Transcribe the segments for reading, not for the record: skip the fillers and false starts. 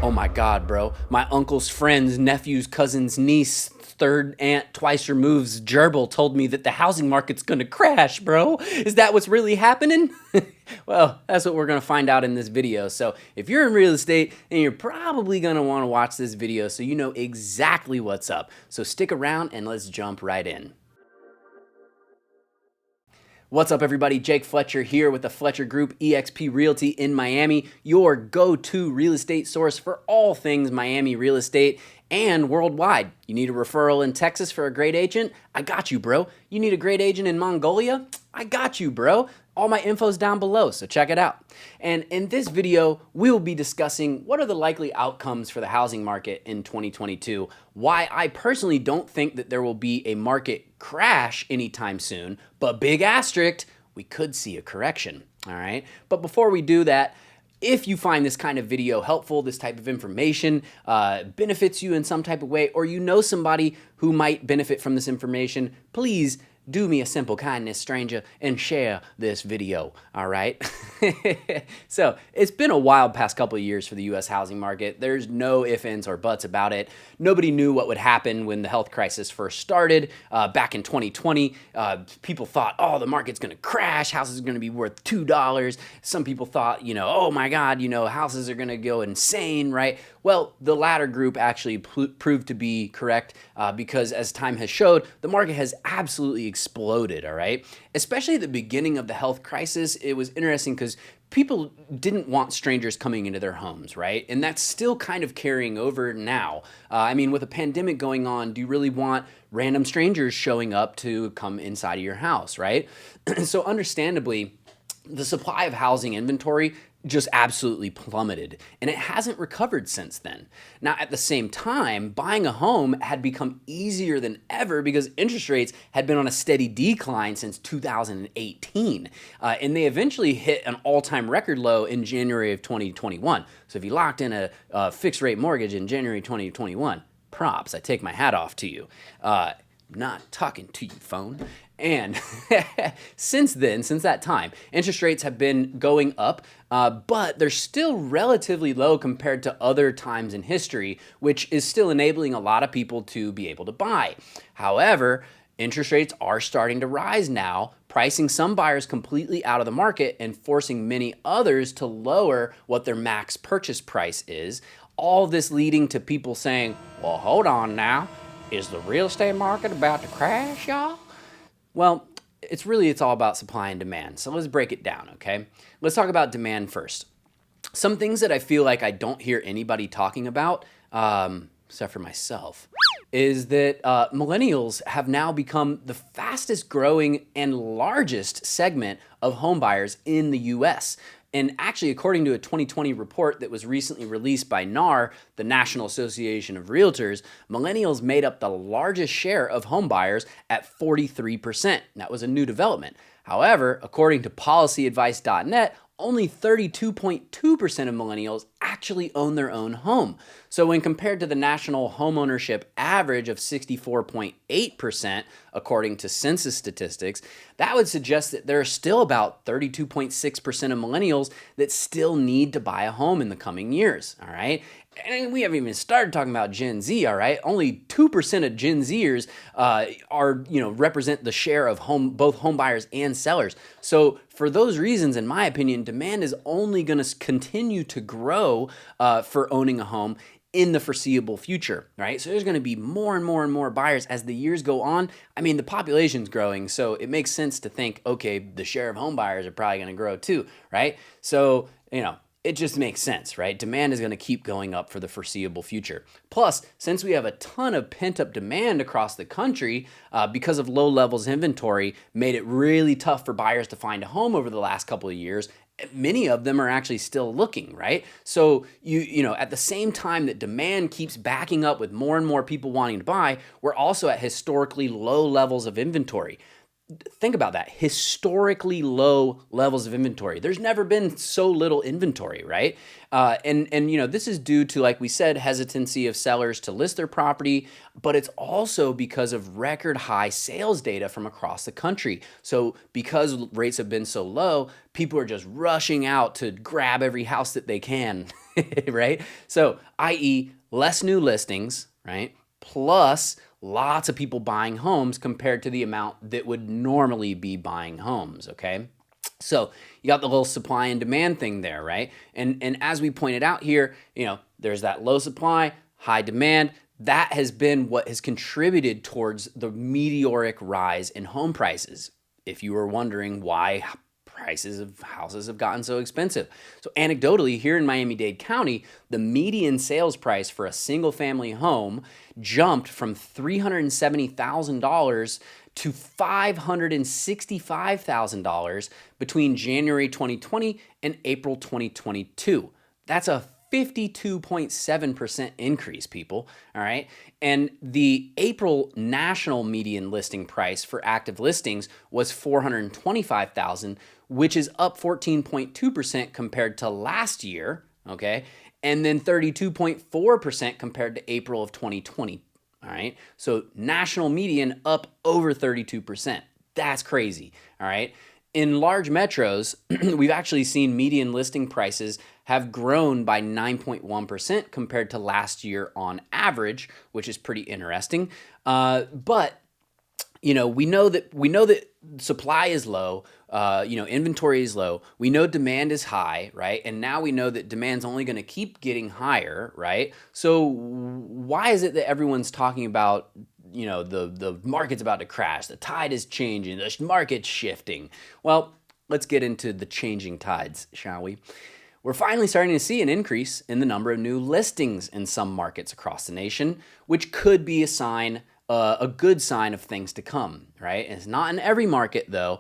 Oh my God, bro. My uncle's friend's nephew's cousin's niece, third aunt twice removed's gerbil told me that the housing market's gonna crash, bro. Is that what's really happening? Well, that's what we're gonna find out in this video. So if you're in real estate, then you're probably gonna wanna watch this video so you know exactly what's up. So stick around and let's jump right in. What's up, everybody? Jake Fletcher here with the Fletcher Group eXp Realty in Miami, your go-to real estate source for all things Miami real estate and worldwide. You need a referral in Texas for a great agent? I got you, bro. You need a great agent in Mongolia? I got you, bro. All my info's down below, so check it out. And in this video, we will be discussing what are the likely outcomes for the housing market in 2022, why I personally don't think that there will be a market crash anytime soon, but big asterisk, we could see a correction, all right? But before we do that, if you find this kind of video helpful, this type of information benefits you in some type of way, or you know somebody who might benefit from this information, please do me a simple kindness, stranger, and share this video, all right? So it's been a wild past couple of years for the U.S. housing market. There's no ifs, ands, or buts about it. Nobody knew what would happen when the health crisis first started. Back in 2020, people thought, oh, the market's gonna crash, houses are gonna be worth $2. Some people thought, oh my God, houses are gonna go insane, right? Well, the latter group actually proved to be correct because as time has showed, the market has absolutely exploded, all right? Especially at the beginning of the health crisis, it was interesting because people didn't want strangers coming into their homes, right? And that's still kind of carrying over now. With a pandemic going on, do you really want random strangers showing up to come inside of your house, right? So understandably, the supply of housing inventory just absolutely plummeted, and it hasn't recovered since then. Now, at the same time, buying a home had become easier than ever because interest rates had been on a steady decline since 2018, and they eventually hit an all-time record low in January of 2021. So if you locked in a fixed rate mortgage in January 2021, props, I take my hat off to you. Not talking to you, phone. And since that time, interest rates have been going up, but they're still relatively low compared to other times in history, which is still enabling a lot of people to be able to buy. However, interest rates are starting to rise now, pricing some buyers completely out of the market and forcing many others to lower what their max purchase price is. All this leading to people saying, well, hold on now. Is the real estate market about to crash, y'all? Well, it's all about supply and demand. So let's break it down, okay? Let's talk about demand first. Some things that I feel like I don't hear anybody talking about, except for myself, is that millennials have now become the fastest growing and largest segment of home buyers in the US. And actually, according to a 2020 report that was recently released by NAR, the National Association of Realtors, millennials made up the largest share of home buyers at 43%. That was a new development. However, according to policyadvice.net, only 32.2% of millennials actually own their own home. So when compared to the national homeownership average of 64.8%, according to census statistics, that would suggest that there are still about 32.6% of millennials that still need to buy a home in the coming years, all right? And we haven't even started talking about Gen Z, all right? Only 2% of Gen Zers represent the share of both home buyers and sellers. So for those reasons, in my opinion, demand is only going to continue to grow for owning a home in the foreseeable future, right? So there's going to be more and more and more buyers as the years go on. The population's growing, so it makes sense to think, okay, the share of home buyers are probably going to grow too, right? So, it just makes sense, right? Demand is going to keep going up for the foreseeable future. Plus, since we have a ton of pent-up demand across the country because of low levels of inventory, made it really tough for buyers to find a home over the last couple of years. Many of them are actually still looking, right? So at the same time that demand keeps backing up with more and more people wanting to buy, we're also at historically low levels of inventory. think about that. Historically low levels of inventory. There's never been so little inventory, right? And this is due to, like we said, hesitancy of sellers to list their property, but it's also because of record high sales data from across the country. So because rates have been so low, people are just rushing out to grab every house that they can, right? So, i.e., less new listings, right? Plus lots of people buying homes compared to the amount that would normally be buying homes, okay? So you got the little supply and demand thing there, right? And as we pointed out here, there's that low supply, high demand. That has been what has contributed towards the meteoric rise in home prices. If you were wondering why prices of houses have gotten so expensive. So anecdotally, here in Miami-Dade County, the median sales price for a single family home jumped from $370,000 to $565,000 between January 2020 and April 2022. That's a 52.7% increase, people. All right. And the April national median listing price for active listings was $425,000, which is up 14.2% compared to last year. Okay. And then 32.4% compared to April of 2020. All right. So national median up over 32%. That's crazy. All right. In large metros, we've actually seen median listing prices have grown by 9.1% compared to last year on average, which is pretty interesting. But we know that supply is low, inventory is low. We know demand is high, right? And now we know that demand's only going to keep getting higher, right? So why is it that everyone's talking about, the market's about to crash, the tide is changing, the market's shifting? Well, let's get into the changing tides, shall we? We're finally starting to see an increase in the number of new listings in some markets across the nation, which could be a good sign of things to come, right? And it's not in every market though.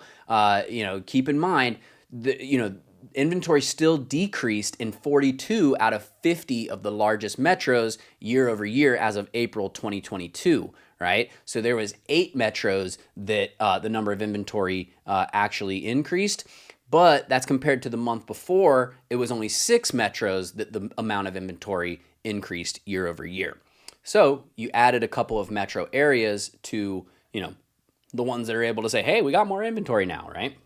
Keep in mind that, inventory still decreased in 42 out of 50 of the largest metros year over year as of April 2022, right? So there was 8 metros that the number of inventory actually increased. But that's compared to the month before, it was only 6 metros that the amount of inventory increased year over year. So you added a couple of metro areas to, the ones that are able to say, hey, we got more inventory now, right?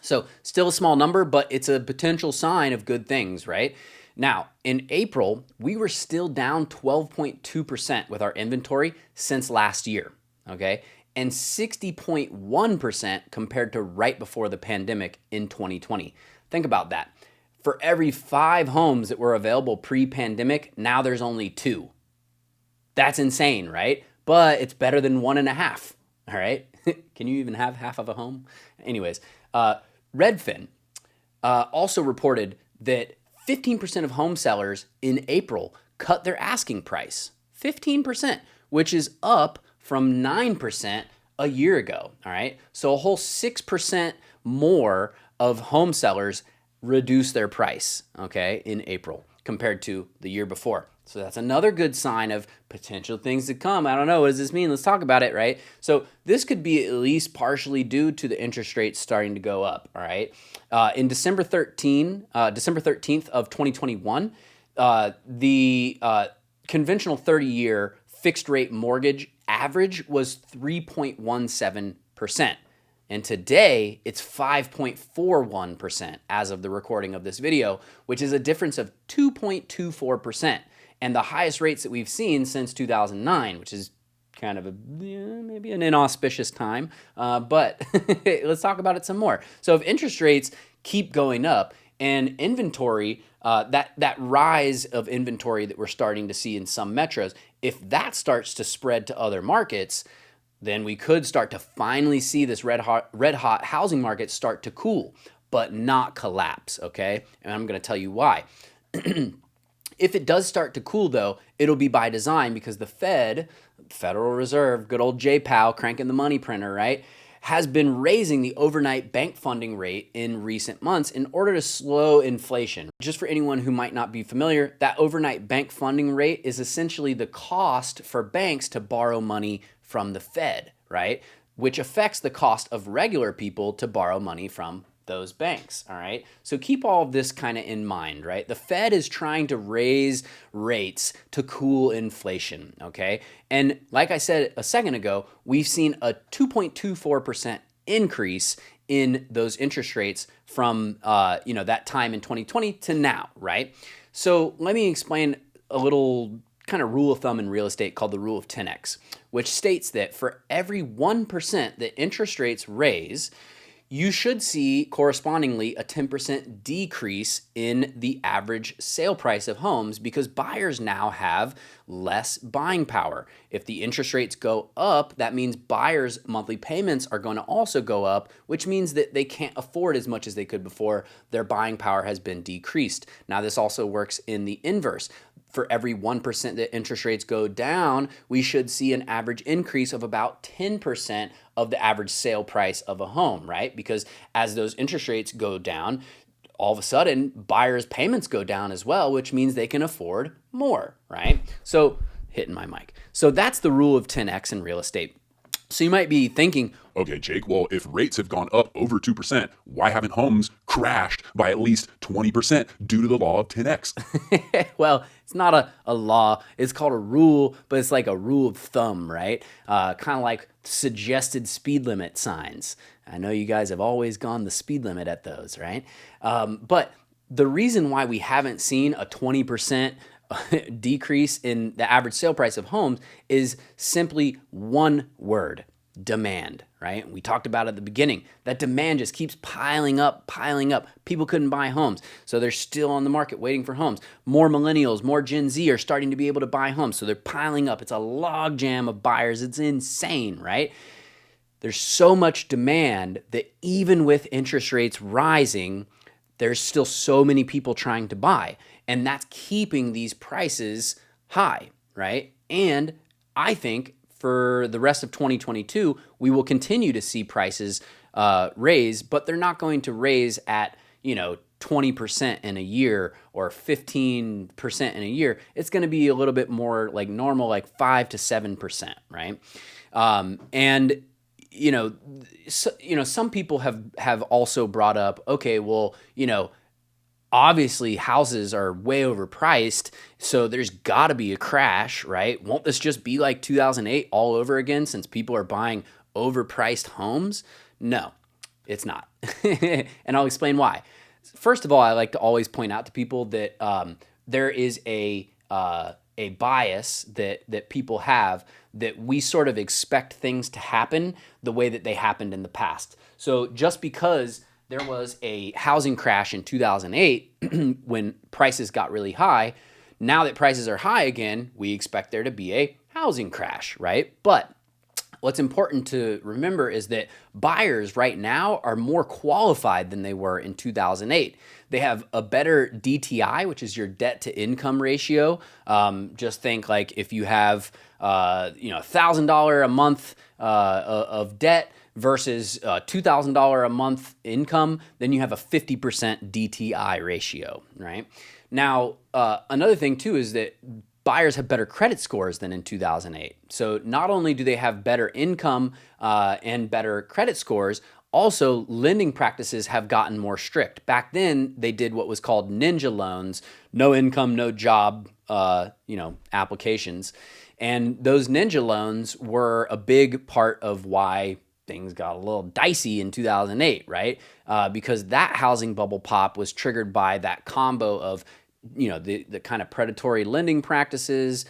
So still a small number, but it's a potential sign of good things, right? Now, in April, we were still down 12.2% with our inventory since last year, okay? And 60.1% compared to right before the pandemic in 2020. Think about that. For every 5 homes that were available pre-pandemic, now there's only 2. That's insane, right? But it's better than 1.5, all right? Can you even have half of a home? Anyways, Redfin also reported that 15% of home sellers in April cut their asking price. 15%, which is up from 9% a year ago, all right? So a whole 6% more of home sellers reduced their price, okay, in April compared to the year before. So that's another good sign of potential things to come. I don't know. What does this mean? Let's talk about it, right? So this could be at least partially due to the interest rates starting to go up, all right? In December 13th of 2021, the conventional 30-year fixed rate mortgage average was 3.17%. And today, it's 5.41% as of the recording of this video, which is a difference of 2.24%. And the highest rates that we've seen since 2009, which is kind of maybe an inauspicious time. But let's talk about it some more. So if interest rates keep going up and inventory, that rise of inventory that we're starting to see in some metros, if that starts to spread to other markets, then we could start to finally see this red hot housing market start to cool, but not collapse, okay? And I'm going to tell you why. If it does start to cool, though, it'll be by design because the Federal Reserve, good old J-Pow, cranking the money printer, right, has been raising the overnight bank funding rate in recent months in order to slow inflation. Just for anyone who might not be familiar, that overnight bank funding rate is essentially the cost for banks to borrow money from the Fed, right? which affects the cost of regular people to borrow money from those banks. All right. So keep all of this kind of in mind, right? The Fed is trying to raise rates to cool inflation. Okay. And like I said a second ago, we've seen a 2.24% increase in those interest rates from that time in 2020 to now, right? So let me explain a little kind of rule of thumb in real estate called the rule of 10x, which states that for every 1% that interest rates raise, you should see correspondingly a 10% decrease in the average sale price of homes because buyers now have less buying power. If the interest rates go up, that means buyers' monthly payments are going to also go up, which means that they can't afford as much as they could before. Their buying power has been decreased. Now, this also works in the inverse. For every 1% that interest rates go down, we should see an average increase of about 10% of the average sale price of a home, right? Because as those interest rates go down, all of a sudden buyers' payments go down as well, which means they can afford more, right? So, hitting my mic. So that's the rule of 10x in real estate. So you might be thinking, okay, Jake, well, if rates have gone up over 2%, why haven't homes crashed by at least 20% due to the law of 10x? well, it's not a law. It's called a rule, but it's like a rule of thumb, right? Kind of like suggested speed limit signs. I know you guys have always gone the speed limit at those, right? But the reason why we haven't seen a 20% decrease in the average sale price of homes is simply one word: demand, right? We talked about at the beginning that demand just keeps piling up, piling up. People couldn't buy homes, so they're still on the market waiting for homes. More millennials, more Gen Z are starting to be able to buy homes, so they're piling up. It's a logjam of buyers. It's insane, right? There's so much demand that even with interest rates rising, there's still so many people trying to buy, and that's keeping these prices high, right? And I think for the rest of 2022, we will continue to see prices raise, but they're not going to raise at 20% in a year or 15% in a year. It's going to be a little bit more like normal, like 5 to 7%, right? And some people have also brought up, okay, well, obviously houses are way overpriced, so there's got to be a crash, right? Won't this just be like 2008 all over again since people are buying overpriced homes? No, it's not. And I'll explain why. First of all, I like to always point out to people that there is a bias that people have, that we sort of expect things to happen the way that they happened in the past. So just because there was a housing crash in 2008 when prices got really high, now that prices are high again, we expect there to be a housing crash, right? But what's important to remember is that buyers right now are more qualified than they were in 2008. They have a better DTI, which is your debt to income ratio. Just think like if you have $1,000 a month of debt versus $2,000 a month income, then you have a 50% DTI ratio, right? Now, another thing too is that buyers have better credit scores than in 2008. So not only do they have better income and better credit scores, also lending practices have gotten more strict. Back then, they did what was called ninja loans, no income, no job, applications. And those ninja loans were a big part of why things got a little dicey in 2008, right? Because that housing bubble pop was triggered by that combo of the kind of predatory lending practices,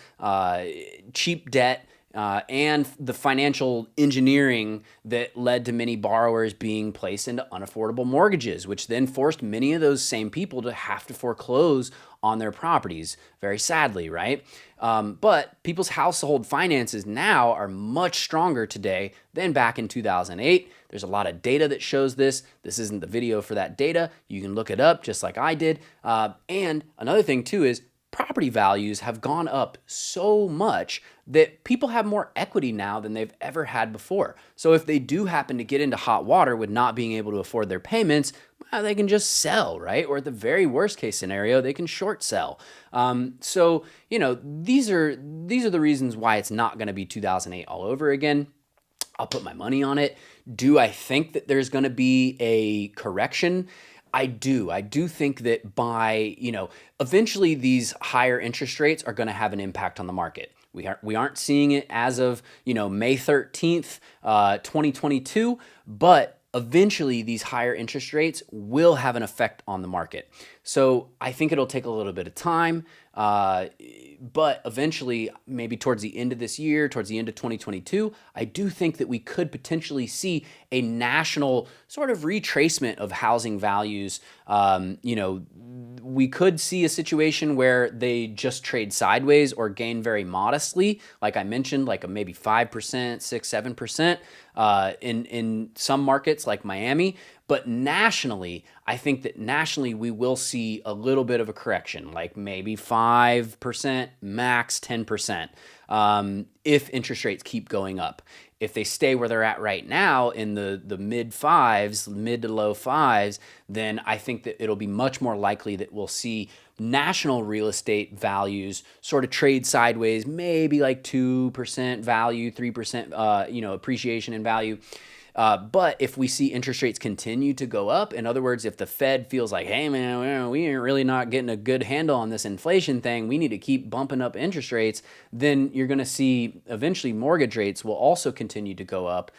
cheap debt, and the financial engineering that led to many borrowers being placed into unaffordable mortgages, which then forced many of those same people to have to foreclose on their properties, very sadly, right? But people's household finances now are much stronger today than back in 2008. There's a lot of data that shows this. This isn't the video for that data. You can look it up just like I did. And another thing too is property values have gone up so much that people have more equity now than they've ever had before. So if they do happen to get into hot water with not being able to afford their payments, well, they can just sell, right? Or at the very worst case scenario, they can short sell. So these are the reasons why it's not going to be 2008 all over again. I'll put my money on it. Do I think that there's going to be a correction? I do. I do think that by, eventually these higher interest rates are going to have an impact on the market. We aren't seeing it as of, May 13th, 2022, but eventually these higher interest rates will have an effect on the market. So I think it'll take a little bit of time, but eventually, maybe towards the end of this year, towards the end of 2022, I do think that we could potentially see a national sort of retracement of housing values. We could see a situation where they just trade sideways or gain very modestly, like I mentioned, like a maybe 5%, 6, 7% in some markets like Miami. But nationally, I think that nationally we will see a little bit of a correction, like maybe 5%, max 10%, if interest rates keep going up. If they stay where they're at right now in the mid fives, mid to low fives, then I think that it'll be much more likely that we'll see national real estate values sort of trade sideways, maybe like 2% value, 3%, appreciation in value. But if we see interest rates continue to go up, in other words, if the Fed feels like, hey man, we ain't really not getting a good handle on this inflation thing, we need to keep bumping up interest rates, then you're going to see eventually mortgage rates will also continue to go up,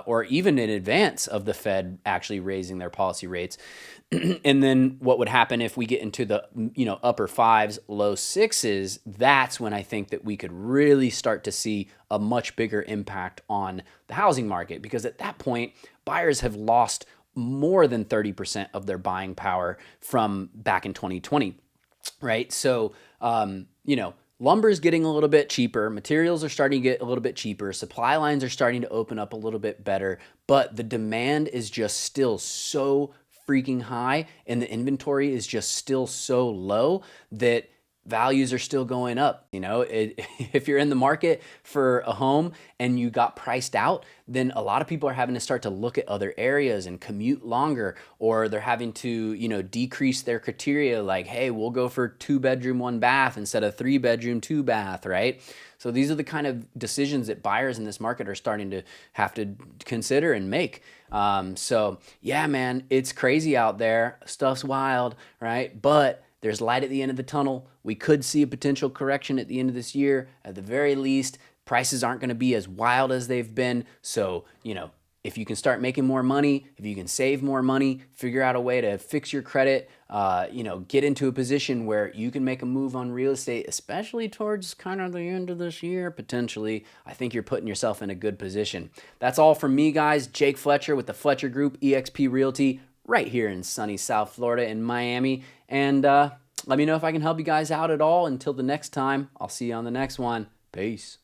or even in advance of the Fed actually raising their policy rates. And then what would happen if we get into the upper fives, low sixes? That's when I think that we could really start to see a much bigger impact on the housing market, because at that point, buyers have lost more than 30% of their buying power from back in 2020, right? So, lumber is getting a little bit cheaper. Materials are starting to get a little bit cheaper. Supply lines are starting to open up a little bit better, but the demand is just still so freaking high and the inventory is just still so low that values are still going up. If you're in the market for a home and you got priced out, then a lot of people are having to start to look at other areas and commute longer, or they're having to, decrease their criteria, like, hey, we'll go for 2-bedroom, 1-bath instead of 3-bedroom, 2-bath, right? So these are the kind of decisions that buyers in this market are starting to have to consider and make. So yeah, man, it's crazy out there. Stuff's wild, right? But there's light at the end of the tunnel. We could see a potential correction at the end of this year. At the very least, prices aren't going to be as wild as they've been. So, if you can start making more money, if you can save more money, figure out a way to fix your credit, get into a position where you can make a move on real estate, especially towards kind of the end of this year, potentially, I think you're putting yourself in a good position. That's all from me, guys. Jake Fletcher with the Fletcher Group, eXp Realty, right here in sunny South Florida in Miami. And let me know if I can help you guys out at all. Until the next time, I'll see you on the next one. Peace.